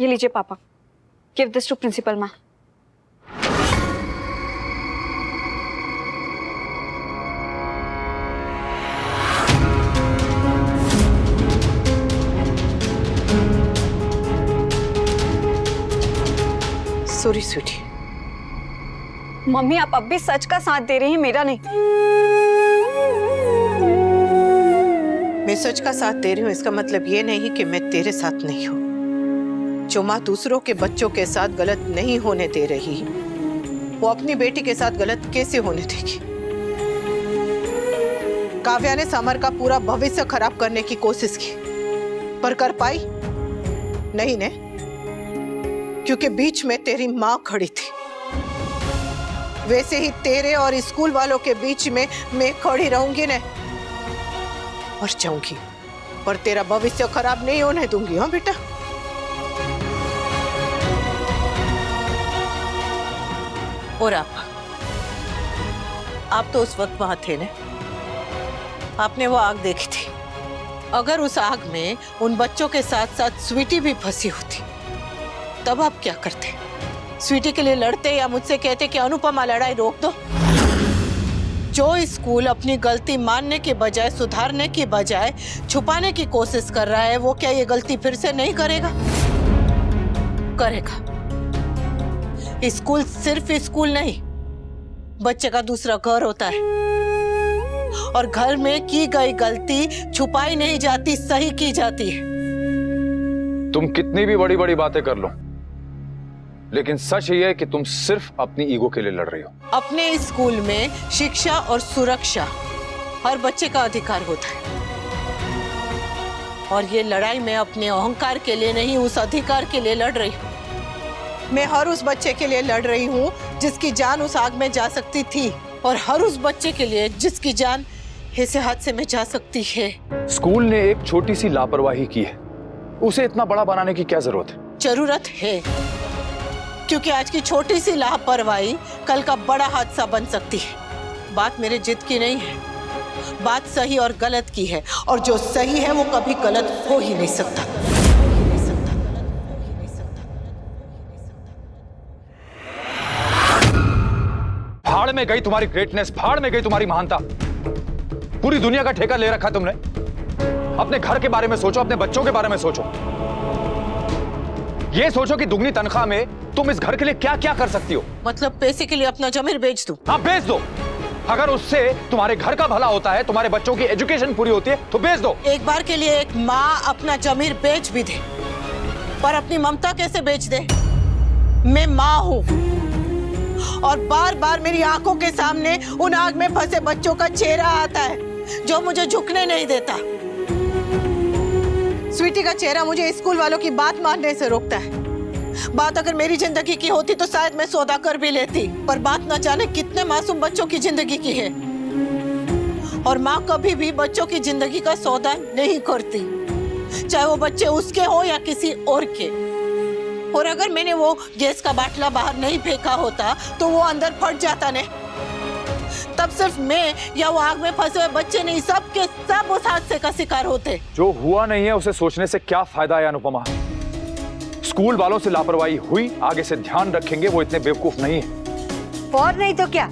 ये लीजिए पापा, give this to principal ma'am. Sorry sweety. मम्मी आप अब भी सच का साथ दे रही हैं, मेरा नहीं। मैं सच का साथ दे रही हूँ इसका मतलब ये नहीं कि मैं तेरे साथ नहीं हूँ। जो माँ दूसरों के बच्चों के साथ गलत नहीं होने दे रही, वो अपनी बेटी के साथ गलत कैसे होने देगी? काव्या ने समर का पूरा भविष्य खराब करने की कोशिश की, पर कर पाई नहीं ने, क्योंकि बीच में तेरी माँ खड़ी थी। वैसे ही तेरे और स्कूल वालों के बीच में मैं खड़ी रहूंगी ने, और जाऊंगी, पर तेरा भविष्य खराब नहीं होने दूंगी। हाँ बेटा। और आप तो उस वक्त वहां थे ने, आपने वो आग देखी थी। अगर उस आग में उन बच्चों के साथ साथ स्वीटी भी फंसी होती, तब आप क्या करते? स्वीटी के लिए लड़ते या मुझसे कहते कि अनुपमा लड़ाई रोक दो? जो स्कूल अपनी गलती मानने के बजाय, सुधारने की बजाय छुपाने की कोशिश कर रहा है, वो क्या ये गलती फिर से नहीं करेगा? करेगा। स्कूल सिर्फ स्कूल नहीं, बच्चे का दूसरा घर होता है, और घर में की गई गलती छुपाई नहीं जाती, सही की जाती है। तुम कितनी भी बड़ी बड़ी बातें कर लो, लेकिन सच ये है कि तुम सिर्फ अपनी ईगो के लिए लड़ रही हो। अपने स्कूल में शिक्षा और सुरक्षा हर बच्चे का अधिकार होता है, और ये लड़ाई मैं अपने अहंकार के लिए नहीं, उस अधिकार के लिए लड़ रही हूँ। मैं हर उस बच्चे के लिए लड़ रही हूँ जिसकी जान उस आग में जा सकती थी, और हर उस बच्चे के लिए जिसकी जान ऐसे हादसे में जा सकती है। स्कूल ने एक छोटी सी लापरवाही की है, उसे इतना बड़ा बनाने की क्या जरूरत है? जरूरत है, क्योंकि आज की छोटी सी लापरवाही कल का बड़ा हादसा बन सकती है। बात मेरे जिद की नहीं है, बात सही और गलत की है, और जो सही है वो कभी गलत हो ही नहीं सकता। भाड़ में गई तुम्हारी ग्रेटनेस, भाड़ में गई तुम्हारी महानता। पूरी दुनिया का ठेका ले रखा तुमने। अपने घर के बारे में सोचो, अपने बच्चों के बारे में सोचो। ये सोचो कि दुगनी तनख्वाह में तुम इस घर के लिए क्या क्या कर सकती हो। मतलब पैसे के लिए अपना जमीर बेच दूं? हाँ, बेच दो। अगर उससे तुम्हारे घर का भला होता है, तुम्हारे बच्चों की एजुकेशन पूरी होती है, तो बेच दो। एक बार के लिए एक माँ अपना जमीर बेच भी दे, पर अपनी ममता कैसे बेच दे? मैं माँ हूँ, और बार बार मेरी आंखों के सामने उन आग में फंसे बच्चों का चेहरा आता है जो मुझे झुकने नहीं देता। स्वीटी का चेहरा मुझे स्कूल वालों की बात मानने से रोकता है। बात अगर मेरी जिंदगी की होती तो शायद मैं सौदा कर भी लेती, पर बात न जाने कितने मासूम बच्चों की जिंदगी की है, और माँ कभी भी बच्चों की जिंदगी का सौदा नहीं करती, चाहे वो बच्चे उसके हो या किसी और के। और अगर मैंने वो गैस का बाटला बाहर नहीं फेंका होता तो वो अंदर फट जाता ने, तब सिर्फ मैं या वो आग में फंसे हुए बच्चे नहीं, सब के सब उस हादसे का शिकार होते। जो हुआ नहीं है उसे सोचने से क्या फायदा है अनुपमा? स्कूल वालों से लापरवाही हुई, आगे से ध्यान रखेंगे, वो इतने बेवकूफ नहीं है। और नहीं तो क्या,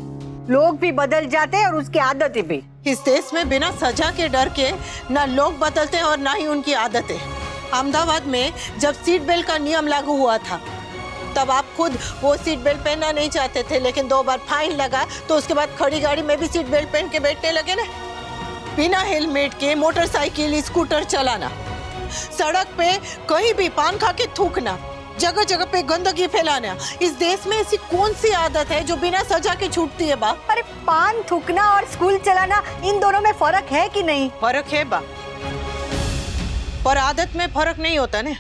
लोग भी बदल जाते हैं और उसकी आदतें भी। इस देश में बिना सजा के डर के ना लोग बदलते हैं और ना ही उनकी आदतें। अहमदाबाद में जब सीट बेल्ट का नियम लागू हुआ था, तब आप खुद वो सीट बेल्ट पहनना नहीं चाहते थे, लेकिन 2 बार फाइन लगा तो उसके बाद खड़ी गाड़ी में भी सीट बेल्ट पहन के बैठने लगे ना। बिना हेलमेट के मोटरसाइकिल, स्कूटर चलाना, सड़क पे कहीं भी पान खा के थूकना, जगह जगह पे गंदगी फैलाना, इस देश में ऐसी कौन सी आदत है जो बिना सजा के छूटती है बा? अरे पान थूकना और स्कूल चलाना, इन दोनों में फर्क है कि नहीं? फर्क है बा, पर आदत में फर्क नहीं होता ने,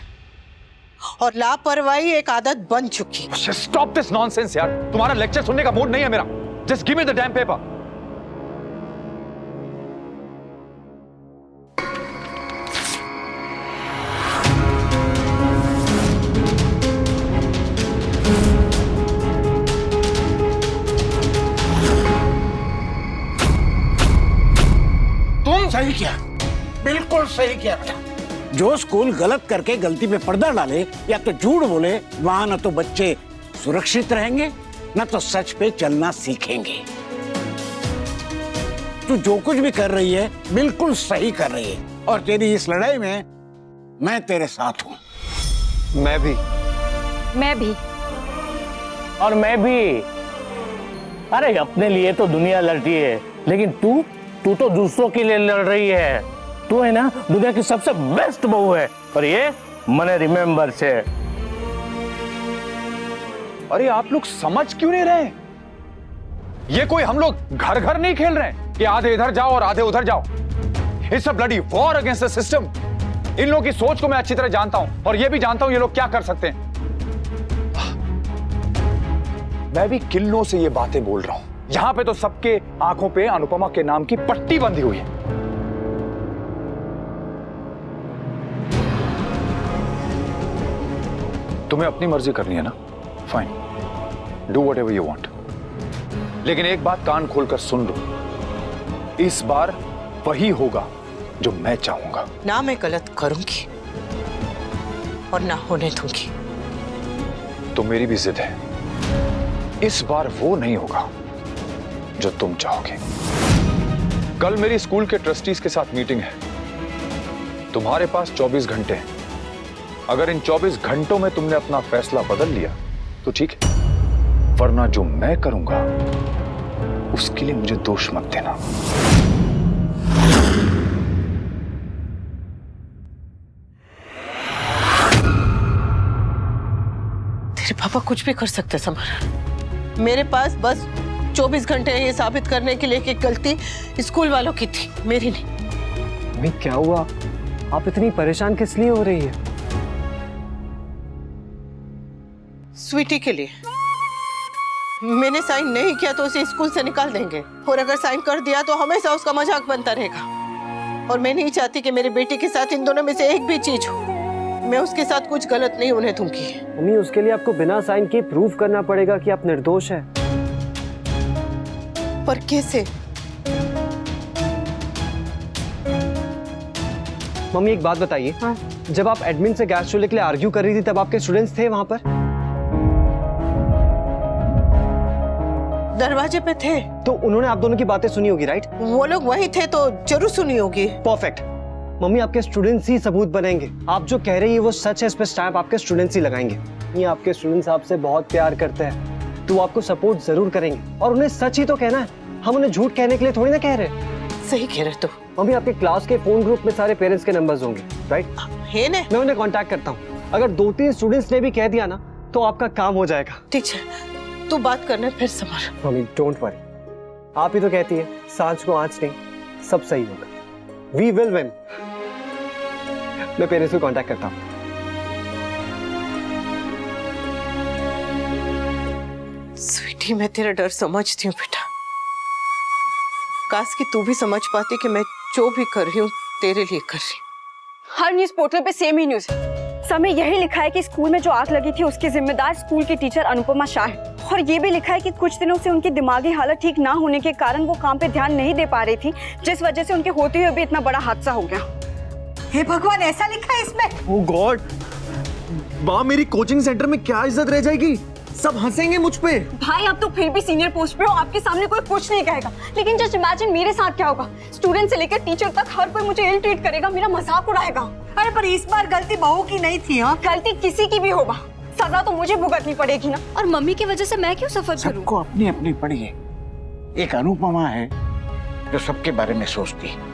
और लापरवाही एक आदत बन चुकी। स्टॉप दिस नॉनसेंस यार, तुम्हारा लेक्चर सुनने का मूड नहीं है मेरा। Just give me the dam paper. तुम सही किया, बिल्कुल सही किया बेटा। जो स्कूल गलत करके गलती पे पर्दा डाले या तो झूठ बोले, वहां न तो बच्चे सुरक्षित रहेंगे न तो सच पे चलना सीखेंगे। तू जो कुछ भी कर रही है बिल्कुल सही कर रही है, और तेरी इस लड़ाई में मैं तेरे साथ हूं। मैं भी। और मैं भी। अरे अपने लिए तो दुनिया लड़ती है, लेकिन तू तो दूसरों के लिए लड़ रही है। तू है ना दुनिया की सबसे बेस्ट बहू है, और ये मने रिमेम्बर से। अरे आप लोग समझ क्यों नहीं रहे? ये कोई हम लोग घर घर नहीं खेल रहे हैं कि आधे इधर जाओ और आधे उधर जाओ। It's a bloody war against the system. इन लोगों की सोच को मैं अच्छी तरह जानता हूं, और ये भी जानता हूं ये लोग क्या कर सकते हैं। मैं भी किल्लों से ये बातें बोल रहा हूं। यहां पे तो सबके आंखों पे अनुपमा के नाम की पट्टी बंधी हुई है। तुम्हें अपनी मर्जी करनी है ना, fine, do what ever you want. लेकिन एक बात कान खोलकर सुन लो, इस बार वही होगा जो मैं चाहूंगा। ना मैं गलत करूंगी और ना होने दूंगी। तो मेरी भी जिद है, इस बार वो नहीं होगा जो तुम चाहोगे। कल मेरी स्कूल के ट्रस्टीज के साथ मीटिंग है। तुम्हारे पास 24 घंटे हैं। अगर इन 24 घंटों में तुमने अपना फैसला बदल लिया तो ठीक है, वरना जो मैं करूंगा उसके लिए मुझे दोष मत देना। तेरे पापा कुछ भी कर सकते समर। मेरे पास बस 24 घंटे हैं ये साबित करने के लिए कि गलती स्कूल वालों की थी, मेरी नहीं। मम्मी क्या हुआ? आप इतनी परेशान किस लिए हो रही है? स्वीटी के लिए। मैंने साइन नहीं किया तो उसे स्कूल से निकाल देंगे, और अगर साइन कर दिया तो हमेशा उसका मजाक बनता रहेगा। और मैं नहीं चाहती कि मेरी बेटी के साथ इन दोनों में से एक भी चीज हो। मैं उसके साथ कुछ गलत नहीं होने दूंगी। मम्मी उसके लिए आपको बिना साइन किए प्रूव करना पड़ेगा कि आप निर्दोष हैं। पर कैसे? मम्मी एक बात बताइए, हाँ? जब आप एडमिन से गैस चूल्हे के लिए आर्ग्यू कर रही थी तब आपके स्टूडेंट्स थे वहां पर? दरवाजे पे थे। तो उन्होंने आप दोनों की बातें सुनी होगी, राइट? वो लोग वही थे तो जरूर सुनी होगी। परफेक्ट। मम्मी आपके स्टूडेंट्स ही सबूत बनेंगे। आप जो कह रही है वो सच है, इस पे स्टैंप आपके स्टूडेंट्स ही लगाएंगे। ये आपके स्टूडेंट्स आपसे बहुत प्यार करते हैं, तो वो आपको सपोर्ट जरूर करेंगे, और उन्हें सच ही तो कहना है। हम उन्हें झूठ कहने के लिए थोड़ी ना कह रहे। सही कह रहे तो। मम्मी आपके क्लास के फोन ग्रुप में सारे पेरेंट्स के नंबर्स होंगे, राइट? है ना? मैं उन्हें कांटेक्ट करता हूँ। अगर 2-3 स्टूडेंट्स ने भी कह दिया ना तो आपका काम हो जाएगा। ठीक है, तू बात करना फिर समर। मम्मी डोंट वरी, आप ही तो कहती है सांझ को आंच नहीं, सब सही होगा। We will win. मैं पेरेंट्स को कांटेक्ट करता हूँ। स्वीटी, मैं तेरा डर समझती हूँ बेटा। काश कि तू भी समझ पाती कि मैं जो भी कर रही हूँ तेरे लिए कर रही हूँ। हर न्यूज पोर्टल पे सेम ही न्यूज है। समय यही लिखा है कि स्कूल में जो आग लगी थी उसकी जिम्मेदार स्कूल की टीचर अनुपमा शाह है, और ये भी लिखा है कि कुछ दिनों से उनकी दिमागी हालत ठीक ना होने के कारण वो काम पे ध्यान नहीं दे पा रही थी, जिस वजह से उनके होते हुए भी इतना बड़ा हादसा हो गया। हे भगवान, ऐसा लिखा है इसमें? ओह गॉड, माँ मेरी कोचिंग सेंटर में क्या इज्जत रह जाएगी? सब हंसेंगे मुझ पे। भाई आप तो फिर भी सीनियर पोस्ट पे हो, आपके सामने कोई कुछ नहीं कहेगा, लेकिन जस्ट इमेजिन मेरे साथ क्या होगा। स्टूडेंट से लेकर टीचर तक हर कोई मुझे इल ट्रीट करेगा, मेरा मजाक उड़ाएगा। अरे पर इस बार गलती बहू की नहीं थी। हाँ, गलती किसी की भी होगा, सजा तो मुझे भुगतनी पड़ेगी ना। और मम्मी की वजह से मैं क्यों सफर करूं? सबको अपनी अपनी पड़ी है। एक अनुपमा है जो सबके बारे में सोचती है।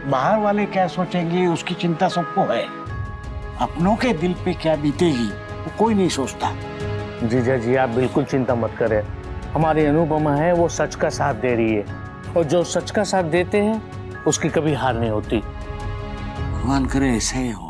बाहर वाले क्या सोचेंगे उसकी चिंता सबको है, अपनों के दिल पे क्या बीतेगी वो कोई नहीं सोचता। जीजा जी आप बिल्कुल चिंता मत करें, हमारी अनुपमा है वो सच का साथ दे रही है, और जो सच का साथ देते हैं उसकी कभी हार नहीं होती। भगवान करे ऐसा ही हो।